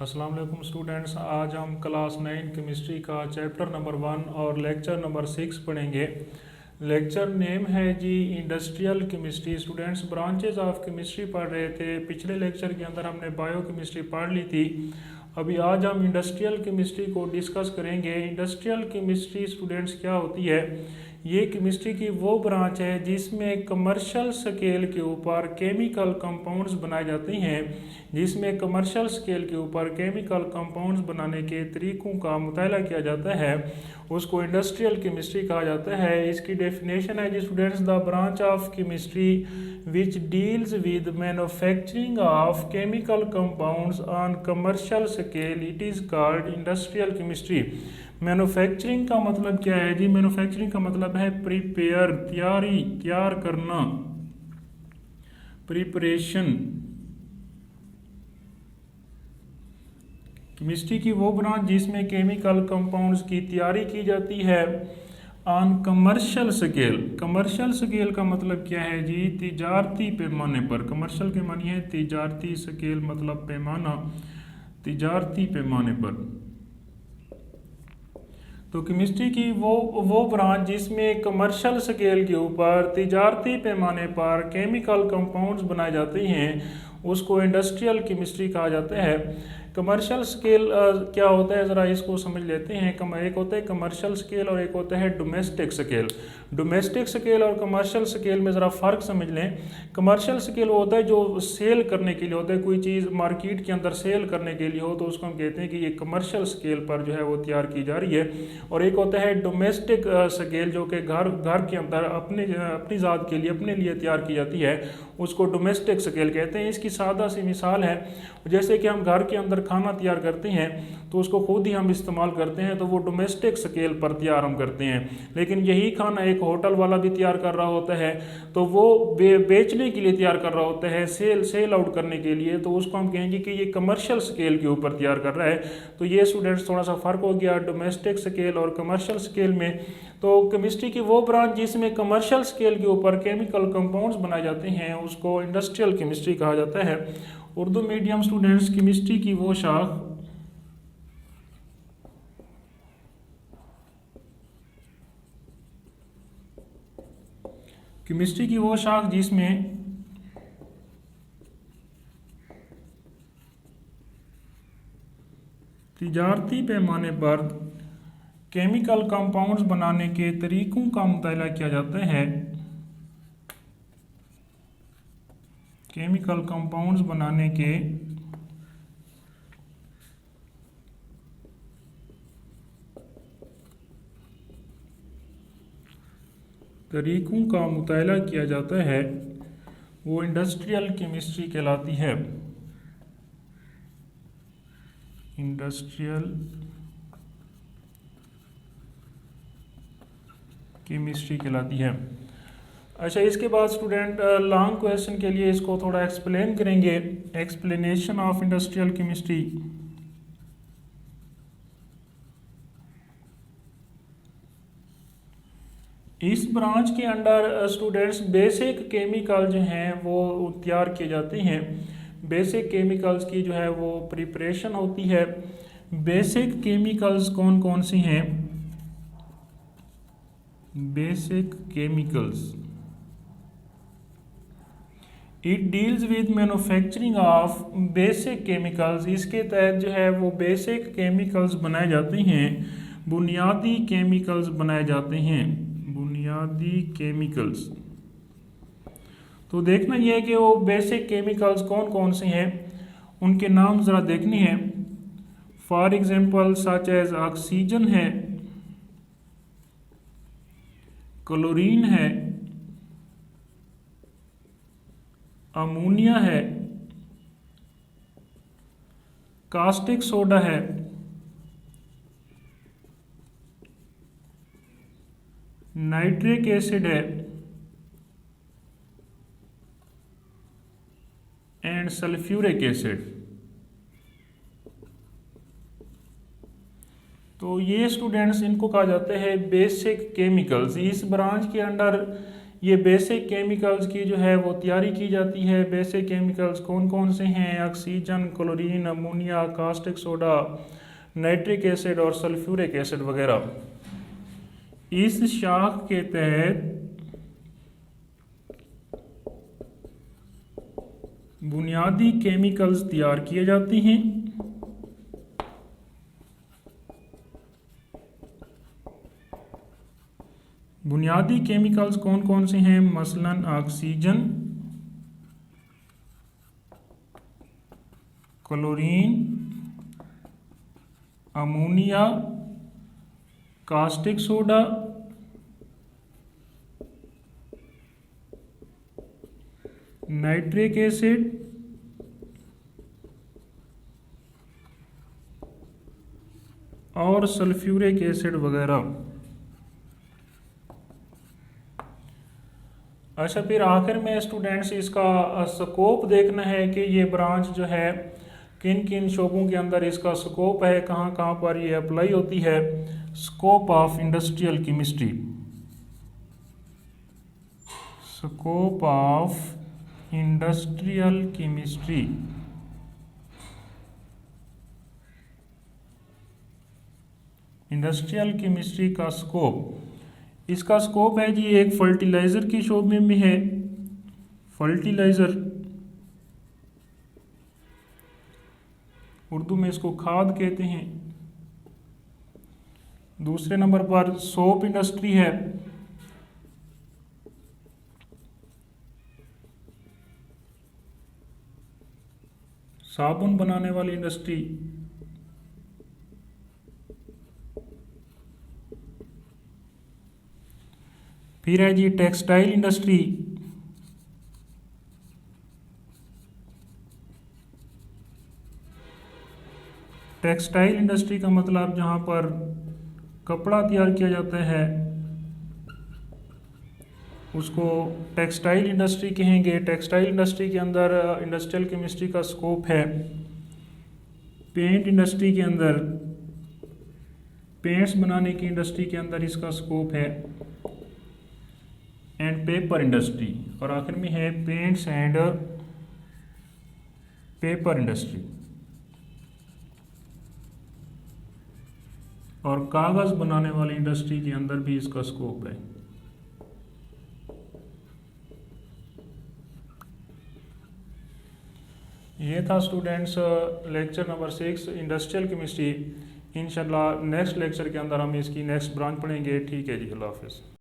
अस्सलाम वालेकुम स्टूडेंट्स। आज हम क्लास 9 केमिस्ट्री का चैप्टर नंबर 1 और लेक्चर नंबर 6 पढ़ेंगे। लेक्चर नेम है जी industrial chemistry. Students branches of chemistry पढ़ रहे थे। पिछले लेक्चर के अंदर हमने बायो केमिस्ट्री पढ़ ली थी। अभी आज हम इंडस्ट्रियल केमिस्ट्री को डिस्कस करेंगे। इंडस्ट्रियल केमिस्ट्री स्टूडेंट्स क्या होती है? ये केमिस्ट्री की वो ब्रांच है जिसमें कमर्शियल स्केल के ऊपर केमिकल कंपाउंड्स बनाए जाते हैं। जिसमें कमर्शियल स्केल के ऊपर केमिकल कंपाउंड्स बनाने के तरीकों का मुताला किया जाता है, उसको इंडस्ट्रियल केमिस्ट्री कहा जाता है। इसकी डेफिनेशन है जी students, the branch of chemistry which deals with manufacturing of chemical compounds on commercial scale, it is called industrial chemistry. Manufacturing का मतलब क्या है जी? मैन्युफैक्चरिंग का मतलब है प्रिपेयर, तैयार करना, प्रिपरेशन। केमिस्ट्री की वो ब्रांच जिसमें केमिकल कंपाउंड्स की तैयारी की जाती है on commercial scale. Commercial scale का मतलब क्या है जी? तिजारती पैमाने पर। कमर्शियल के मानी है तिजारती, स्केल मतलब पैमाना, तिजारती पैमाने पर। तो केमिस्ट्री की वो ब्रांच जिसमें कमर्शियल स्केल के ऊपर तिजारती पैमाने पर केमिकल कंपाउंड्स बनाए जाते हैं उसको इंडस्ट्रियल केमिस्ट्री कहा जाता है। कमर्शियल स्केल क्या होता है, ज़रा इसको समझ लेते हैं। एक होता है कमर्शियल स्केल और एक होता है डोमेस्टिक स्केल। डोमेस्टिक स्केल और कमर्शियल स्केल में ज़रा फ़र्क समझ लें। कमर्शियल स्केल वो होता है जो सेल करने के लिए होता है, कोई चीज़ मार्केट के अंदर सेल करने के लिए हो तो उसको हम कहते हैं कि ये कमर्शियल स्केल पर जो है वो तैयार की जा रही है। और एक होता है डोमेस्टिक स्केल जो कि घर के अंदर अपनी ज़ात के लिए, अपने लिए तैयार की जाती है, उसको डोमेस्टिक स्केल कहते हैं। इसकी सादा सी मिसाल है, जैसे कि हम घर के अंदर खाना तैयार करते हैं तो उसको खुद ही हम इस्तेमाल करते हैं, तो वो डोमेस्टिक स्केल पर तैयार हम करते हैं। लेकिन यही खाना एक होटल वाला भी तैयार कर रहा होता है तो वो बेचने के लिए तैयार कर रहा होता है, सेल आउट करने के लिए, तो उसको हम कहेंगे कि ये कमर्शियल स्केल के ऊपर तैयार कर रहा है। तो ये स्टूडेंट्स थोड़ा सा फ़र्क हो गया डोमेस्टिक स्केल और कमर्शियल स्केल में। तो केमिस्ट्री की वो ब्रांच जिसमें कमर्शियल स्केल के ऊपर केमिकल कंपाउंड्स बनाए जाते हैं उसको इंडस्ट्रियल केमिस्ट्री कहा जाता है। उर्दू मीडियम स्टूडेंट्स केमिस्ट्री की वो शाख जिसमें तिजारती पैमाने पर केमिकल कंपाउंड्स बनाने के तरीकों का मुताला किया जाता है। केमिकल कंपाउंड्स बनाने के तरीकों का मुताला किया जाता है, वो इंडस्ट्रियल केमिस्ट्री कहलाती है। इंडस्ट्रियल केमिस्ट्री कहलाती है। अच्छा, इसके बाद स्टूडेंट लॉन्ग क्वेश्चन के लिए इसको थोड़ा एक्सप्लेन करेंगे। Explanation of industrial chemistry. इस ब्रांच के अंडर स्टूडेंट्स बेसिक केमिकल जो हैं वो तैयार किए जाते हैं। बेसिक केमिकल्स की जो है वो प्रिपरेशन होती है। बेसिक केमिकल्स कौन कौन सी हैं? Basic chemicals, it deals with manufacturing of basic chemicals. इसके तहत जो है वो बेसिक केमिकल्स बनाए जाते हैं, बुनियादी केमिकल्स बनाए जाते हैं, बुनियादी केमिकल्स। तो देखना यह है कि वो बेसिक केमिकल्स कौन कौन से हैं, उनके नाम ज़रा देखने हैं। For example such as oxygen है, क्लोरीन है, अमोनिया है, कास्टिक सोडा है, नाइट्रिक एसिड है एंड सल्फ्यूरिक एसिड। तो ये स्टूडेंट्स इनको कहा जाता है बेसिक केमिकल्स। इस ब्रांच के अंडर ये बेसिक केमिकल्स की जो है वो तैयारी की जाती है। बेसिक केमिकल्स कौन कौन से हैं? Oxygen, chlorine, ammonia, caustic soda, nitric acid और सल्फ्यूरिक एसिड वगैरह। इस शाख के तहत बुनियादी केमिकल्स तैयार किए जाते हैं। बुनियादी केमिकल्स कौन कौन से हैं? मसलन oxygen, chlorine, ammonia, caustic soda, nitric acid और सल्फ्यूरिक एसिड वगैरह। अच्छा, फिर आखिर में स्टूडेंट्स इसका स्कोप देखना है कि ये ब्रांच जो है किन किन शोबों के अंदर इसका स्कोप है, कहाँ कहाँ पर ये अप्लाई होती है। Scope of industrial chemistry, scope of industrial chemistry. Industrial chemistry का स्कोप, इसका स्कोप है जी एक फर्टिलाइज़र की शोबे में है। फर्टिलाइज़र, उर्दू में इसको खाद कहते हैं। दूसरे नंबर पर सोप इंडस्ट्री है। साबुन बनाने वाली इंडस्ट्री। फिर है जी टेक्सटाइल इंडस्ट्री। टेक्सटाइल इंडस्ट्री का मतलब जहाँ पर कपड़ा तैयार किया जाता है उसको टेक्सटाइल इंडस्ट्री कहेंगे। टेक्सटाइल इंडस्ट्री के अंदर इंडस्ट्रियल केमिस्ट्री का स्कोप है। पेंट इंडस्ट्री के अंदर, पेंट्स बनाने की इंडस्ट्री के अंदर इसका स्कोप है। एंड पेपर इंडस्ट्री, और आखिर में है पेंट्स एंड पेपर इंडस्ट्री। और कागज़ बनाने वाली इंडस्ट्री के अंदर भी इसका स्कोप है। ये था students lecture number 6 industrial chemistry. इंशाल्लाह नेक्स्ट लेक्चर के अंदर हम इसकी नेक्स्ट ब्रांच पढ़ेंगे। ठीक है जी, अल्लाह हाफिज़।